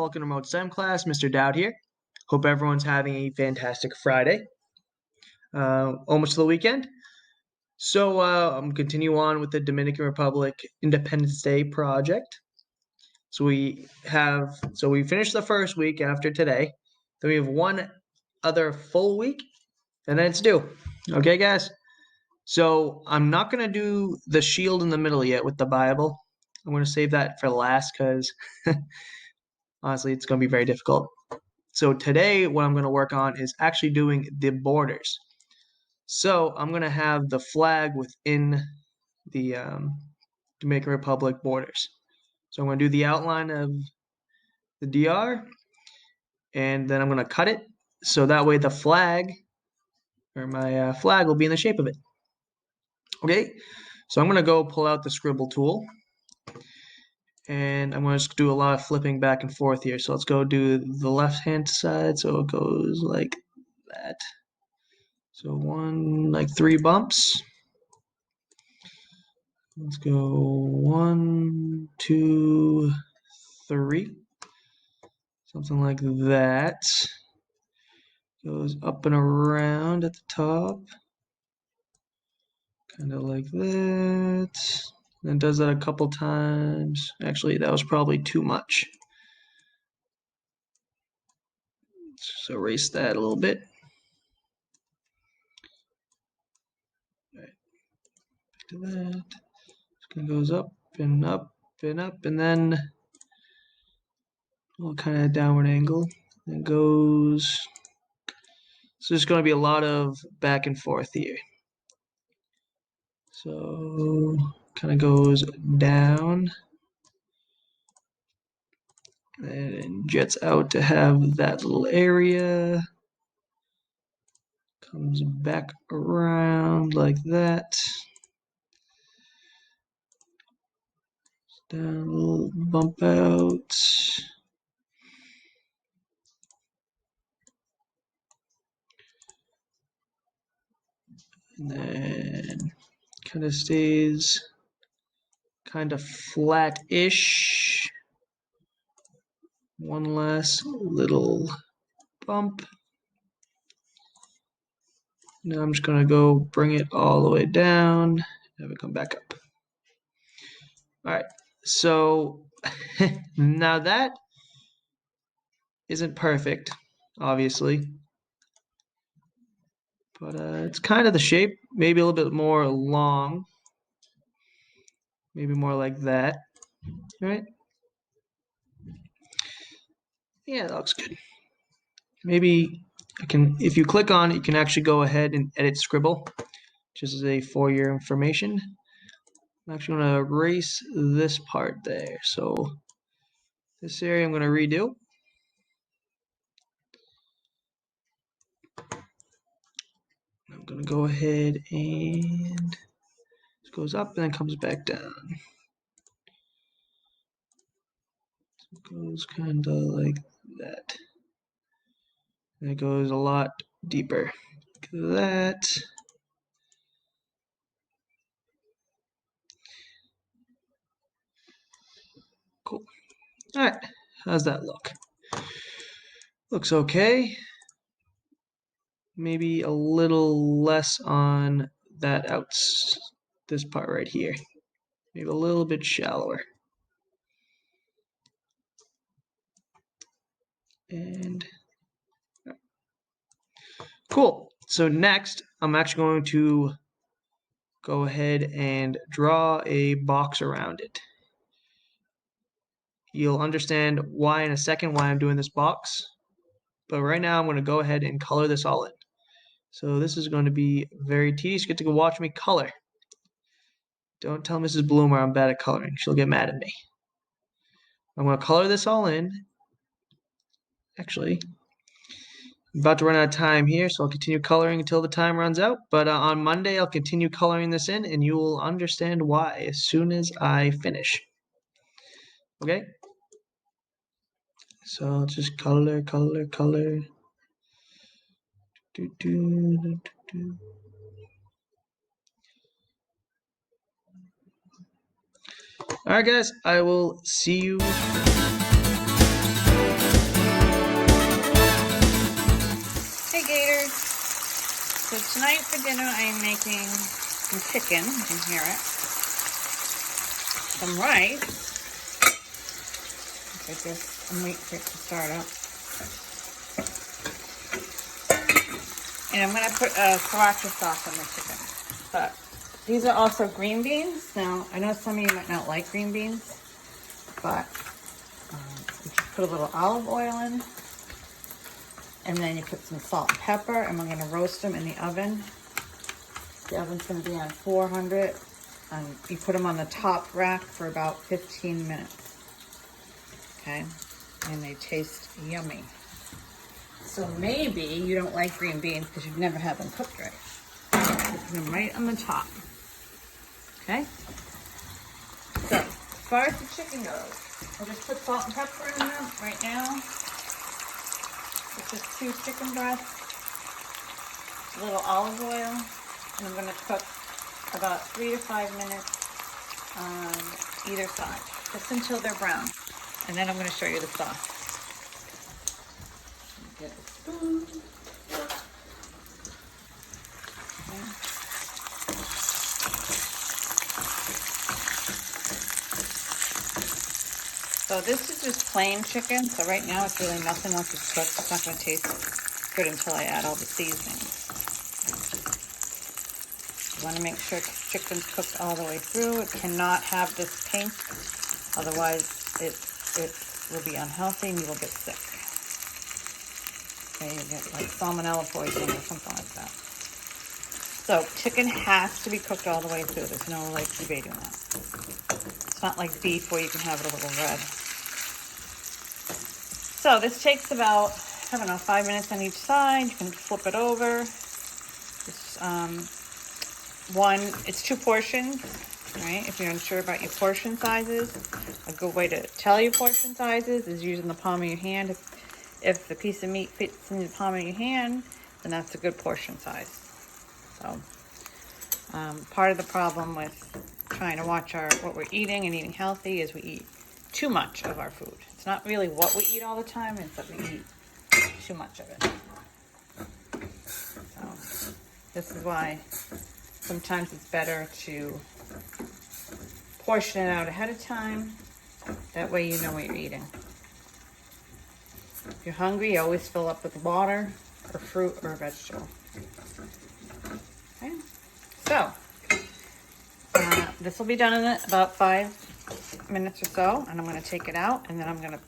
welcome to Remote STEM class. Mr. Dowd here. Hope everyone's having a fantastic Friday. Almost to the weekend. So I'm continue on with the Dominican Republic Independence Day project. So we finished the first week after today. Then we have one other full week, and then it's due. Okay, guys? So I'm not going to do the shield in the middle yet with the Bible. I'm going to save that for last because honestly, it's going to be very difficult. So today, what I'm going to work on is actually doing the borders. So I'm going to have the flag within the Dominican Republic borders. So I'm going to do the outline of the DR, and then I'm going to cut it so that way the flag, or my flag, will be in the shape of it. Okay, so I'm going to go pull out the scribble tool. And I'm going to just do a lot of flipping back and forth here. So let's go do the left-hand side. So it goes like that. So like 3 bumps. Let's go 1, 2, 3. Something like that. Goes up and around at the top. Kind of like that. And does that a couple times. Actually, that was probably too much. So erase that a little bit. All right. Back to that. It goes up and up and up, and then all kind of downward angle. And goes. So there's going to be a lot of back and forth here. So kind of goes down and jets out to have that little area. Comes back around like that. Down a little bump out. And then kind of stays kind of flat-ish. One last little bump. Now I'm just going to go bring it all the way down. Have it come back up. All right. So now that isn't perfect, obviously. But it's kind of the shape. Maybe a little bit more long. Maybe more like that. All right? Yeah, that looks good. Maybe I can, if you click on it, you can actually go ahead and edit scribble, which is for your information. I'm actually going to erase this part there. So this area I'm going to redo. I'm going to go ahead and it goes up and then comes back down. So it goes kind of like that. And it goes a lot deeper. Like that. Cool. All right. How's that look? Looks okay. Maybe a little less on that this part right here. Maybe a little bit shallower. And cool. So next, I'm actually going to go ahead and draw a box around it. You'll understand why in a second why I'm doing this box. But right now I'm going to go ahead and color this all in. So this is going to be very tedious. You get to go watch me color. Don't tell Mrs. Bloomer I'm bad at coloring. She'll get mad at me. I'm going to color this all in. Actually, I'm about to run out of time here, so I'll continue coloring until the time runs out. But on Monday, I'll continue coloring this in, and you will understand why as soon as I finish. Okay? So I'll just color. All right, guys, I will see you. tonight for dinner I'm making some chicken, you can hear it, some rice, like this, and wait for it to start up. And I'm going to put a sriracha sauce on the chicken. But these are also green beans. Now, I know some of you might not like green beans, but you just put a little olive oil in, and then you put some salt and pepper, and we're going to roast them in the oven. The oven's going to be on 400, and you put them on the top rack for about 15 minutes. Okay? And they taste yummy. So maybe you don't like green beans because you've never had them cooked right. Put them right on the top. Okay? So, as far as the chicken goes, I'll just put salt and pepper in them right now. It's just 2 chicken breasts, a little olive oil, and I'm going to cook about 3 to 5 minutes on either side, just until they're brown. And then I'm going to show you the sauce. Get a spoon. Okay. So this is just plain chicken. So right now it's really nothing once it's cooked. It's not going to taste good until I add all the seasonings. You want to make sure chicken's cooked all the way through. It cannot have this pink, otherwise it will be unhealthy and you will get sick. Okay, you get like salmonella poisoning or something like that. So chicken has to be cooked all the way through. There's no like debating that. It's not like beef where you can have it a little red. So this takes about, I don't know, 5 minutes on each side. You can flip it over. It's 2 portions, right? If you're unsure about your portion sizes, a good way to tell your portion sizes is using the palm of your hand. If the piece of meat fits in the palm of your hand, then that's a good portion size. So, part of the problem with trying to watch what we're eating and eating healthy is we eat too much of our food. It's not really what we eat all the time, it's that we eat too much of it. So, this is why sometimes it's better to portion it out ahead of time. That way you know what you're eating. If you're hungry, you always fill up with water or fruit or vegetable. Okay, so this will be done in about 5 minutes or so, and I'm going to take it out, and then I'm going to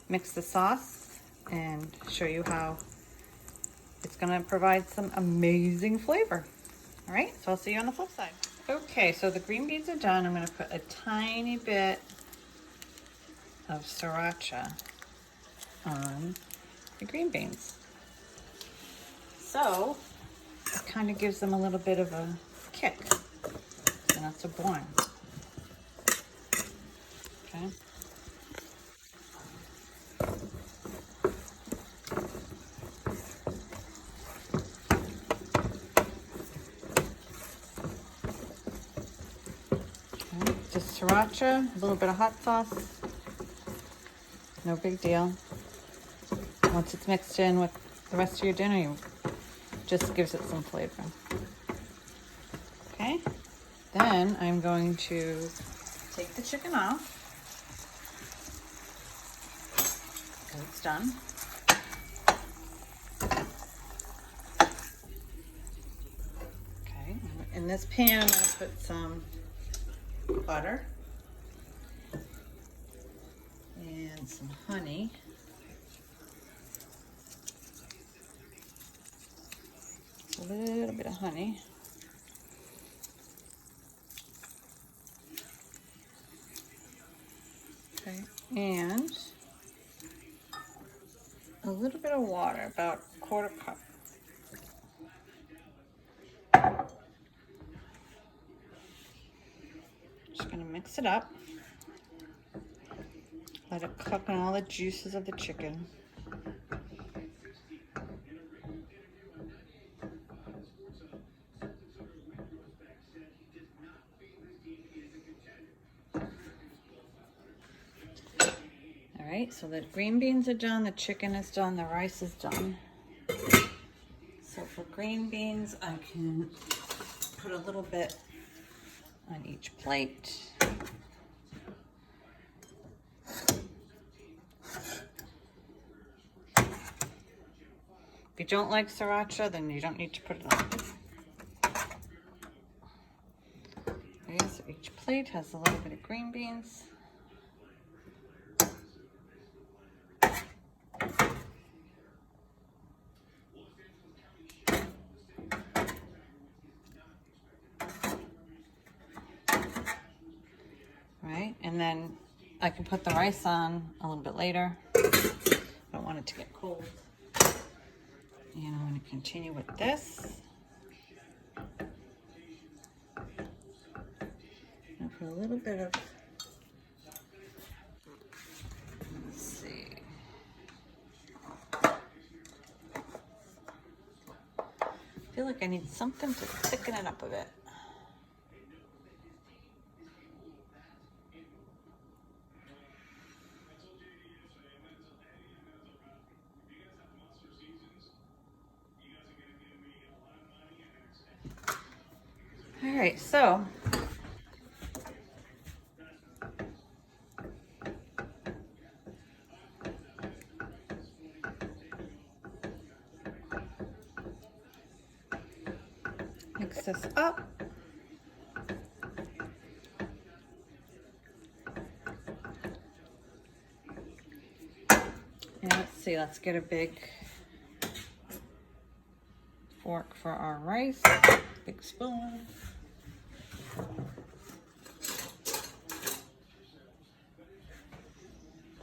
mix the sauce and show you how it's going to provide some amazing flavor. All right, so I'll see you on the flip side. Okay, so the green beans are done. I'm going to put a tiny bit of sriracha on the green beans. So it kind of gives them a little bit of a kick. They're not so boring. Okay. Okay. Just sriracha, a little bit of hot sauce. No big deal. Once it's mixed in with the rest of your dinner, it just gives it some flavor. Okay, then I'm going to take the chicken off because it's done. Okay, in this pan I'm going to put some butter and some honey. A little bit of honey. Okay, and a little bit of water, about a 1/4 cup. Just gonna mix it up. Let it cook on all the juices of the chicken. Alright, so the green beans are done, the chicken is done, the rice is done. So for green beans, I can put a little bit on each plate. If you don't like sriracha, then you don't need to put it on. Okay, so each plate has a little bit of green beans. Right, and then I can put the rice on a little bit later. I don't want it to get cold. And I'm going to continue with this. And put a little bit of, let's see. I feel like I need something to thicken it up a bit. All right, so mix this up. And let's see, let's get a big fork for our rice, big spoon.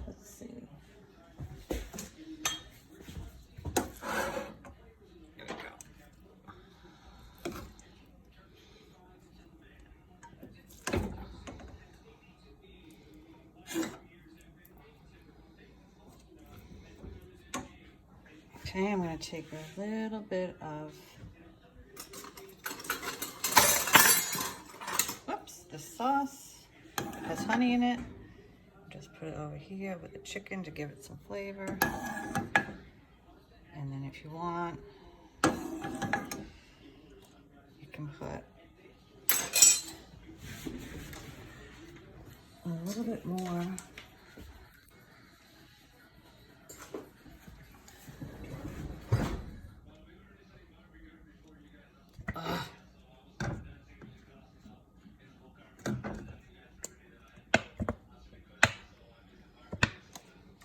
Let's see. Here we go. Okay, I'm going to take a little bit of, whoops, the sauce. It has honey in it. Just put it over here with the chicken to give it some flavor. And then if you want, you can put a little bit more.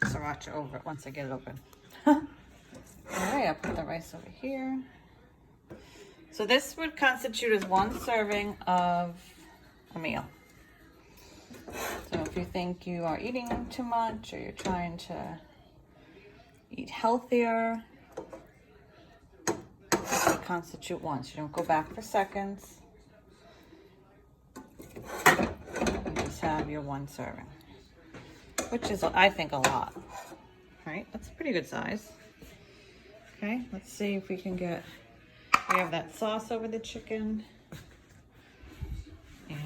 Sriracha over it once I get it open. All right, I'll put the rice over here. So this would constitute as one serving of a meal. So if you think you are eating too much or you're trying to eat healthier, this would constitute one. So you don't go back for seconds. You just have your one serving, which is, I think, a lot. Right? That's a pretty good size. Okay, let's see if we can get, we have that sauce over the chicken. And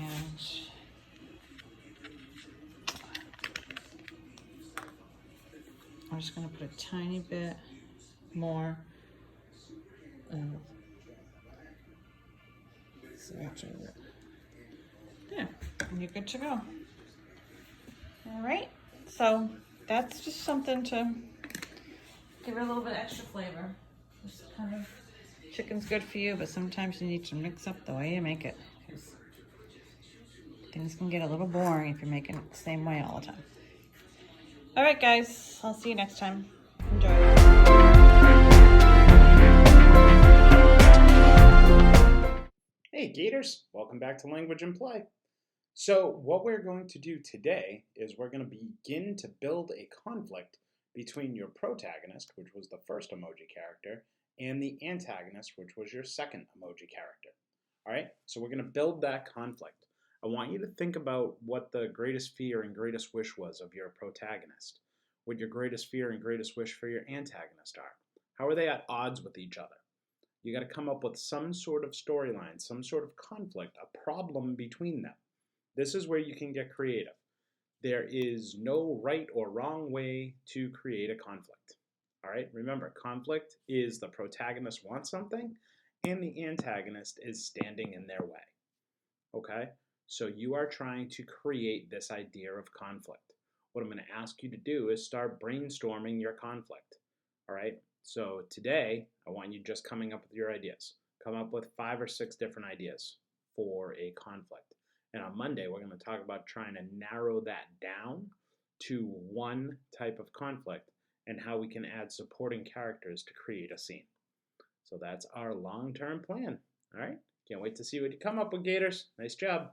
I'm just going to put a tiny bit more of sriracha over it. There, and you're good to go. All right, so that's just something to give it a little bit extra flavor. Just kind of, chicken's good for you, but sometimes you need to mix up the way you make it, because things can get a little boring if you're making it the same way all the time. All right, guys, I'll see you next time. Enjoy. Hey Gators, welcome back to Language and Play. So what we're going to do today is we're going to begin to build a conflict between your protagonist, which was the first emoji character, and the antagonist, which was your second emoji character. All right, so we're going to build that conflict. I want you to think about what the greatest fear and greatest wish was of your protagonist, what your greatest fear and greatest wish for your antagonist are. How are they at odds with each other? You got to come up with some sort of storyline, some sort of conflict, a problem between them. This is where you can get creative. There is no right or wrong way to create a conflict. All right, remember, conflict is the protagonist wants something and the antagonist is standing in their way. Okay, so you are trying to create this idea of conflict. What I'm going to ask you to do is start brainstorming your conflict. All right, so today I want you just coming up with your ideas. Come up with 5 or 6 different ideas for a conflict. And on Monday, we're going to talk about trying to narrow that down to one type of conflict and how we can add supporting characters to create a scene. So that's our long-term plan. All right, can't wait to see what you come up with, Gators. Nice job.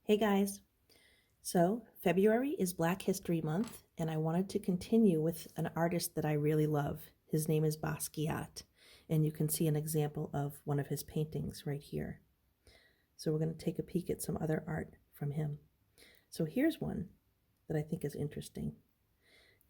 Hey guys, so February is Black History Month, and I wanted to continue with an artist that I really love. His name is Basquiat, and you can see an example of one of his paintings right here. So we're going to take a peek at some other art from him. So here's one that I think is interesting.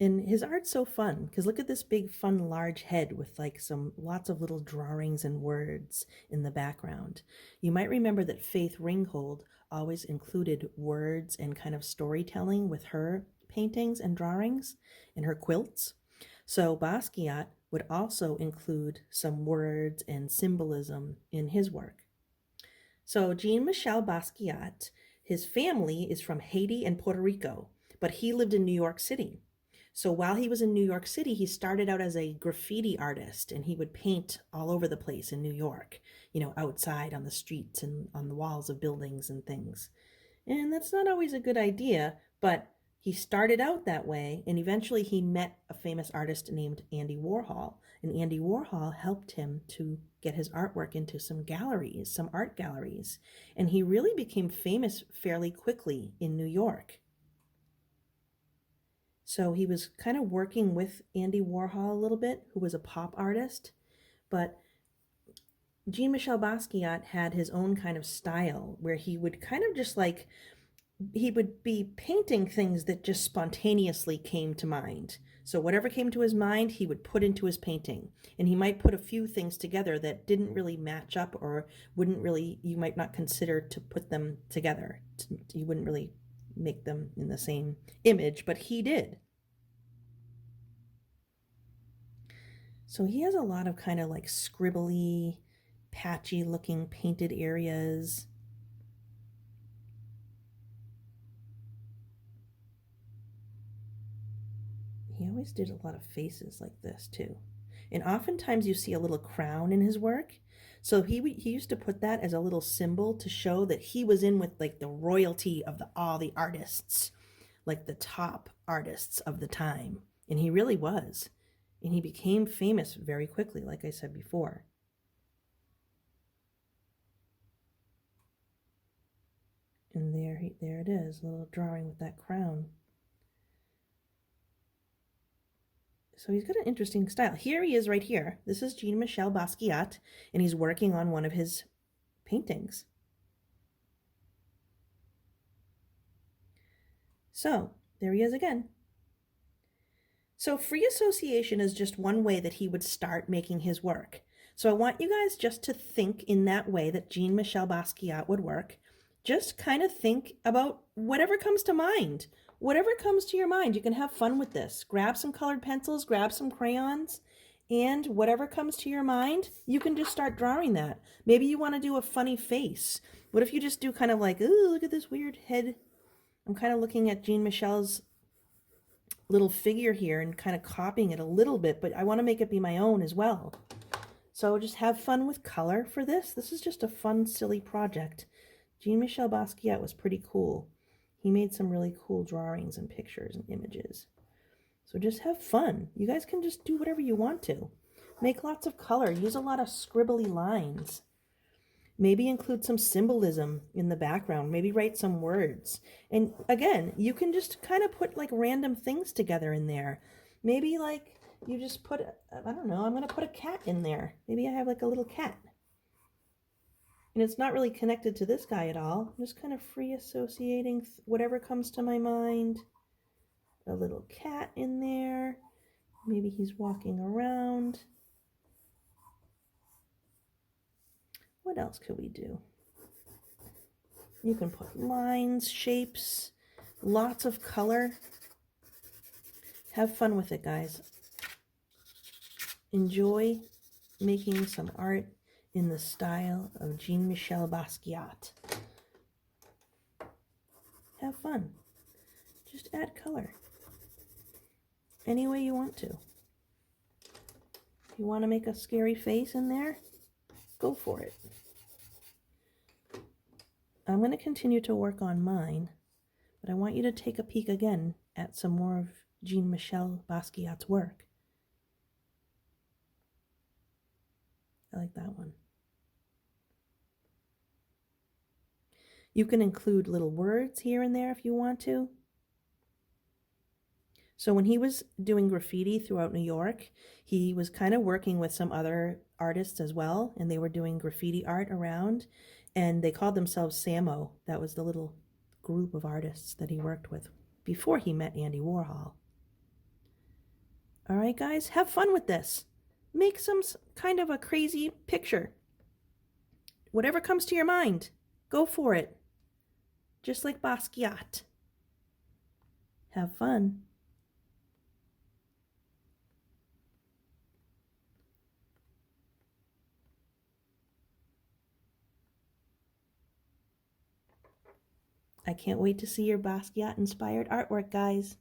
And his art's so fun, because look at this big, fun, large head with like lots of little drawings and words in the background. You might remember that Faith Ringgold always included words and kind of storytelling with her paintings and drawings and her quilts. So Basquiat would also include some words and symbolism in his work. So Jean-Michel Basquiat, his family is from Haiti and Puerto Rico, but he lived in New York City. So while he was in New York City, he started out as a graffiti artist, and he would paint all over the place in New York, outside on the streets and on the walls of buildings and things. And that's not always a good idea, but he started out that way, and eventually he met a famous artist named Andy Warhol, and Andy Warhol helped him to get his artwork into some galleries, some art galleries, and he really became famous fairly quickly in New York. So he was kind of working with Andy Warhol a little bit, who was a pop artist, but Jean-Michel Basquiat had his own kind of style where he would kind of just he would be painting things that just spontaneously came to mind. So whatever came to his mind, he would put into his painting. And he might put a few things together that didn't really match up or you might not consider to put them together. You wouldn't really make them in the same image, but he did. So he has a lot of kind of like scribbly, patchy looking painted areas. He always did a lot of faces like this too. And oftentimes you see a little crown in his work. So he used to put that as a little symbol to show that he was in with like the royalty of all the artists, like the top artists of the time. And he really was. And he became famous very quickly, like I said before. And there it is, a little drawing with that crown. So he's got an interesting style. Here he is right here. This is Jean-Michel Basquiat, and he's working on one of his paintings. So there he is again. So free association is just one way that he would start making his work. So I want you guys just to think in that way that Jean-Michel Basquiat would work. Just kind of think about whatever comes to mind. Whatever comes to your mind, you can have fun with this. Grab some colored pencils, grab some crayons, and whatever comes to your mind, you can just start drawing that. Maybe you want to do a funny face. What if you just do kind of like, ooh, look at this weird head. I'm kind of looking at Jean-Michel's little figure here and kind of copying it a little bit, but I want to make it be my own as well. So just have fun with color for this. This is just a fun, silly project. Jean-Michel Basquiat was pretty cool. He made some really cool drawings and pictures and images. So just have fun. You guys can just do whatever you want to. Make lots of color. Use a lot of scribbly lines. Maybe include some symbolism in the background. Maybe write some words. And again, you can just kind of put like random things together in there. Maybe like you just put, I don't know, I'm going to put a cat in there. Maybe I have like a little cat. And it's not really connected to this guy at all. I'm just kind of free associating whatever comes to my mind. A little cat in there. Maybe he's walking around. What else could we do? You can put lines, shapes. Lots of color. Have fun with it, guys. Enjoy making some art in the style of Jean-Michel Basquiat. Have fun. Just add color any way you want to. If you want to make a scary face in there, go for it. I'm going to continue to work on mine, but I want you to take a peek again at some more of Jean-Michel Basquiat's work. I like that one. You can include little words here and there if you want to. So when he was doing graffiti throughout New York, he was kind of working with some other artists as well, and they were doing graffiti art around, and they called themselves Samo. That was the little group of artists that he worked with before he met Andy Warhol. All right, guys, have fun with this. Make some kind of a crazy picture. Whatever comes to your mind, go for it. Just like Basquiat. Have fun. I can't wait to see your Basquiat-inspired artwork, guys.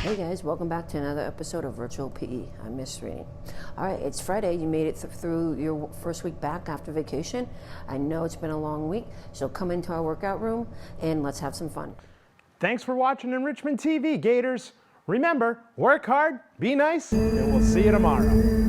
Hey guys, welcome back to another episode of Virtual PE. I'm Miss Reading. All right, it's Friday. You made it through your first week back after vacation. I know it's been a long week, so come into our workout room and let's have some fun. Thanks for watching Enrichment TV, Gators. Remember, work hard, be nice, and we'll see you tomorrow.